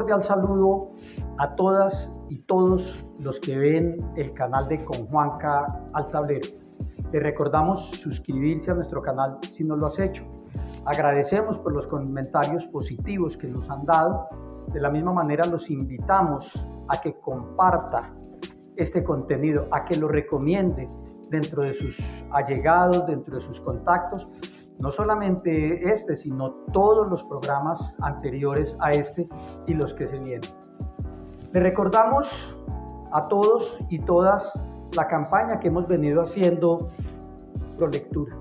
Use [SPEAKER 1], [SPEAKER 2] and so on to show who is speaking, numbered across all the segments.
[SPEAKER 1] cordial saludo a todas y todos los que ven el canal de Con Juanca al Tablero. Les recordamos suscribirse a nuestro canal si no lo has hecho. Agradecemos por los comentarios positivos que nos han dado. De la misma manera los invitamos a que comparta este contenido, a que lo recomiende dentro de sus allegados, dentro de sus contactos. No solamente este, sino todos los programas anteriores a este y los que se vienen. Le recordamos a todos y todas la campaña que hemos venido haciendo pro lectura.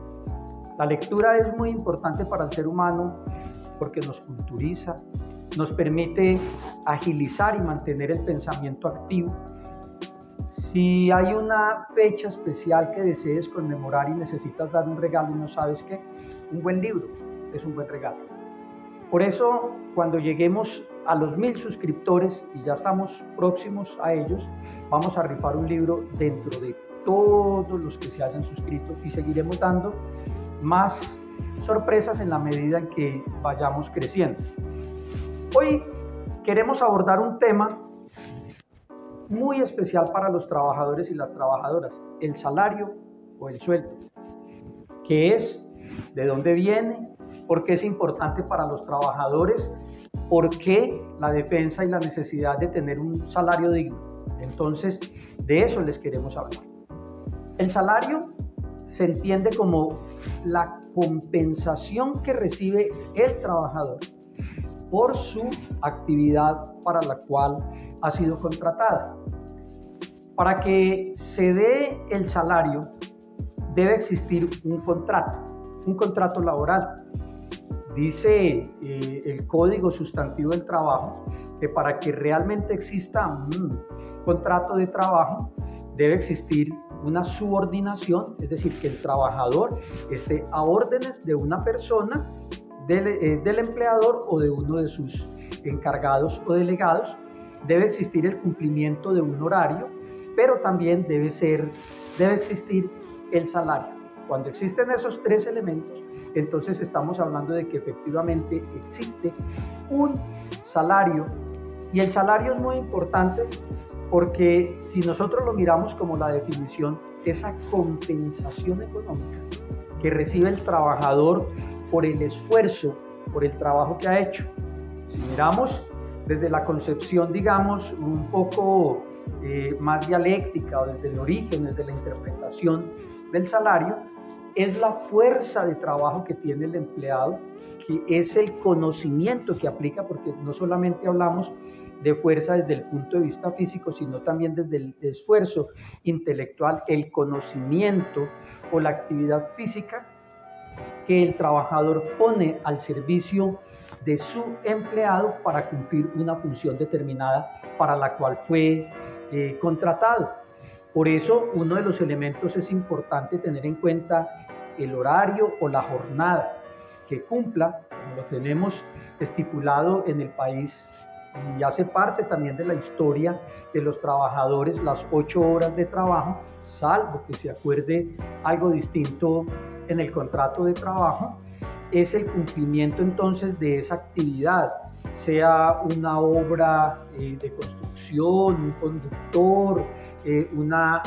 [SPEAKER 1] La lectura es muy importante para el ser humano porque nos culturiza, nos permite agilizar y mantener el pensamiento activo. Si hay una fecha especial que desees conmemorar y necesitas dar un regalo y no sabes qué, un buen libro es un buen regalo. Por eso, cuando lleguemos a los 1000 suscriptores, y ya estamos próximos a ellos, vamos a rifar un libro dentro de todos los que se hayan suscrito y seguiremos dando más sorpresas en la medida en que vayamos creciendo. Hoy queremos abordar un tema muy especial para los trabajadores y las trabajadoras, el salario o el sueldo. ¿Qué es? ¿De dónde viene? ¿Por qué es importante para los trabajadores? ¿Por qué la defensa y la necesidad de tener un salario digno? Entonces, de eso les queremos hablar. El salario se entiende como la compensación que recibe el trabajador por su actividad para la cual ha sido contratada. Para que se dé el salario debe existir un contrato laboral. Dice el Código Sustantivo del Trabajo que para que realmente exista un contrato de trabajo debe existir una subordinación, es decir, que el trabajador esté a órdenes de una persona, del empleador o de uno de sus encargados o delegados. Debe existir el cumplimiento de un horario, pero también debe existir el salario. Cuando existen esos tres elementos, entonces estamos hablando de que efectivamente existe un salario. Y el salario es muy importante porque si nosotros lo miramos como la definición, esa compensación económica que recibe el trabajador por el esfuerzo, por el trabajo que ha hecho. Si miramos desde la concepción, digamos, un poco más dialéctica o desde el origen, desde la interpretación del salario, es la fuerza de trabajo que tiene el empleado, que es el conocimiento que aplica, porque no solamente hablamos de fuerza desde el punto de vista físico, sino también desde el esfuerzo intelectual, el conocimiento o la actividad física que el trabajador pone al servicio de su empleado para cumplir una función determinada para la cual fue contratado. Por eso, uno de los elementos es importante tener en cuenta el horario o la jornada que cumpla, como lo tenemos estipulado en el país y hace parte también de la historia de los trabajadores, las 8 horas de trabajo, salvo que se acuerde algo distinto en el contrato de trabajo, es el cumplimiento entonces de esa actividad, sea una obra de construcción, un conductor, una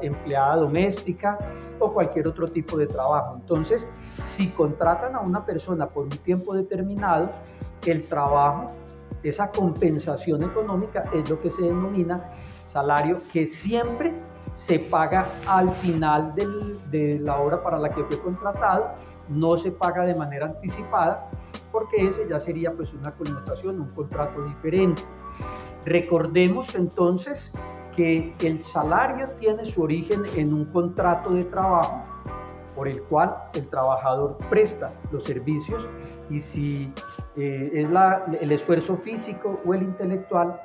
[SPEAKER 1] empleada doméstica o cualquier otro tipo de trabajo. Entonces, si contratan a una persona por un tiempo determinado, el trabajo, esa compensación económica es lo que se denomina salario, que siempre se paga al final de la hora para la que fue contratado, no se paga de manera anticipada, porque ese ya sería pues una connotación, un contrato diferente. Recordemos entonces que el salario tiene su origen en un contrato de trabajo por el cual el trabajador presta los servicios y si es el esfuerzo físico o el intelectual,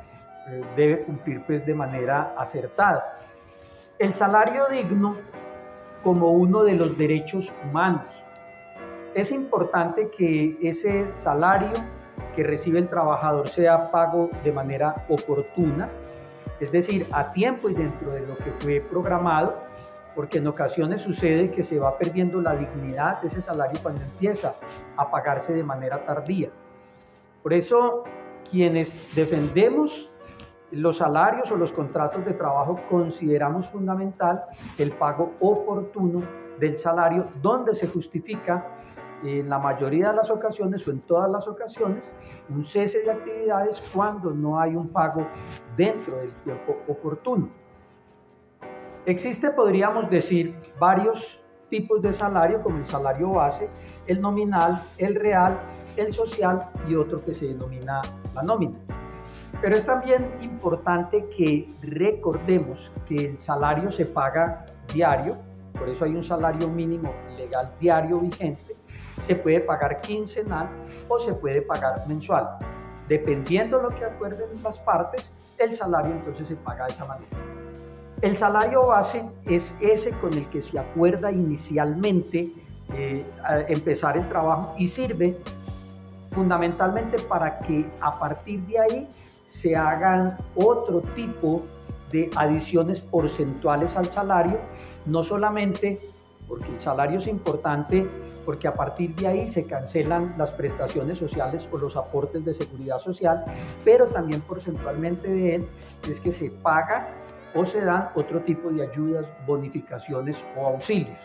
[SPEAKER 1] debe cumplir pues de manera acertada. El salario digno como uno de los derechos humanos. Es importante que ese salario que recibe el trabajador sea pago de manera oportuna, es decir, a tiempo y dentro de lo que fue programado, porque en ocasiones sucede que se va perdiendo la dignidad de ese salario cuando empieza a pagarse de manera tardía. Por eso quienes defendemos los salarios o los contratos de trabajo consideramos fundamental el pago oportuno del salario, donde se justifica en la mayoría de las ocasiones o en todas las ocasiones un cese de actividades cuando no hay un pago dentro del tiempo oportuno. Existe, podríamos decir, varios tipos de salario, como el salario base, el nominal, el real, el social y otro que se denomina la nómina. Pero es también importante que recordemos que el salario se paga diario, por eso hay un salario mínimo legal diario vigente, se puede pagar quincenal o se puede pagar mensual. Dependiendo de lo que acuerden las partes, el salario entonces se paga de esa manera. El salario base es ese con el que se acuerda inicialmente empezar el trabajo y sirve fundamentalmente para que a partir de ahí se hagan otro tipo de adiciones porcentuales al salario, no solamente porque el salario es importante, porque a partir de ahí se cancelan las prestaciones sociales o los aportes de seguridad social, pero también porcentualmente de él es que se paga o se dan otro tipo de ayudas, bonificaciones o auxilios.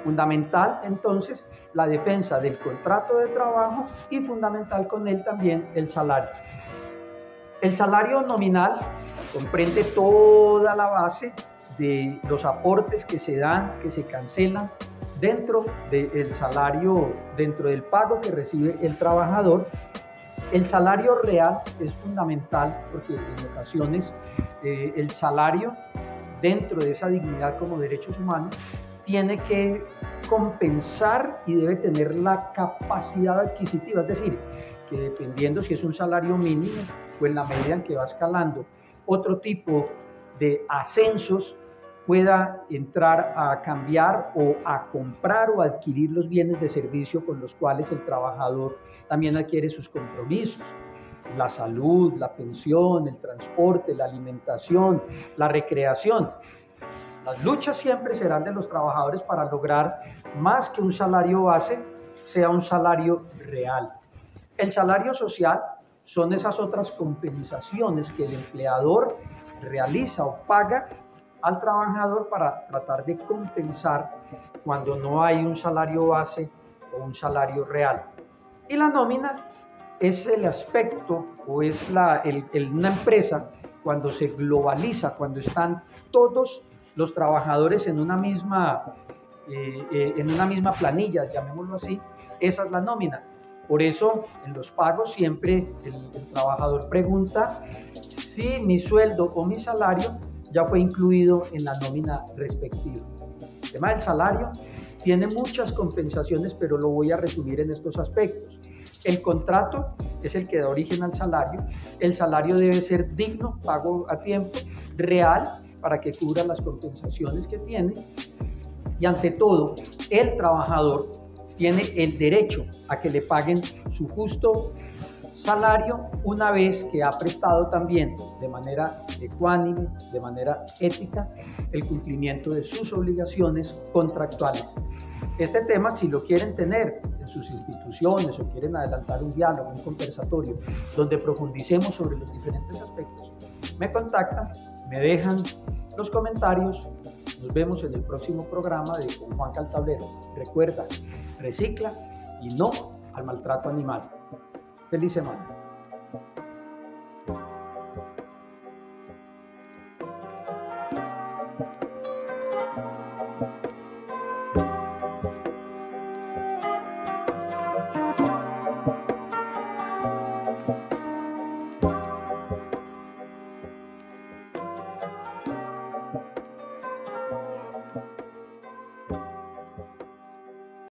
[SPEAKER 1] Fundamental entonces la defensa del contrato de trabajo y fundamental con él también el salario. El salario nominal comprende toda la base de los aportes que se dan, que se cancelan dentro del salario, dentro del pago que recibe el trabajador. El salario real es fundamental porque en ocasiones el salario, dentro de esa dignidad como derechos humanos, tiene que compensar y debe tener la capacidad adquisitiva, es decir, que dependiendo si es un salario mínimo o en la medida en que va escalando otro tipo de ascensos, pueda entrar a cambiar o a comprar o adquirir los bienes de servicio con los cuales el trabajador también adquiere sus compromisos. La salud, la pensión, el transporte, la alimentación, la recreación. Las luchas siempre serán de los trabajadores para lograr más que un salario base, sea un salario real. El salario social son esas otras compensaciones que el empleador realiza o paga al trabajador para tratar de compensar cuando no hay un salario base o un salario real. Y la nómina es el aspecto o es una empresa cuando se globaliza, cuando están todos los trabajadores en una misma planilla, llamémoslo así, esa es la nómina. Por eso en los pagos siempre el trabajador pregunta si mi sueldo o mi salario ya fue incluido en la nómina respectiva. El tema del salario tiene muchas compensaciones, pero lo voy a resumir en estos aspectos. El contrato es el que da origen al salario. El salario debe ser digno, pago a tiempo, real, para que cubra las compensaciones que tiene. Y ante todo, el trabajador tiene el derecho a que le paguen su justo salario una vez que ha prestado también de manera ecuánime, de manera ética, el cumplimiento de sus obligaciones contractuales. Este tema, si lo quieren tener en sus instituciones o quieren adelantar un diálogo, un conversatorio, donde profundicemos sobre los diferentes aspectos, me contactan, me dejan los comentarios. Nos vemos en el próximo programa de Con Juanca al Tablero. Recuerda, recicla y no al maltrato animal. Feliz semana.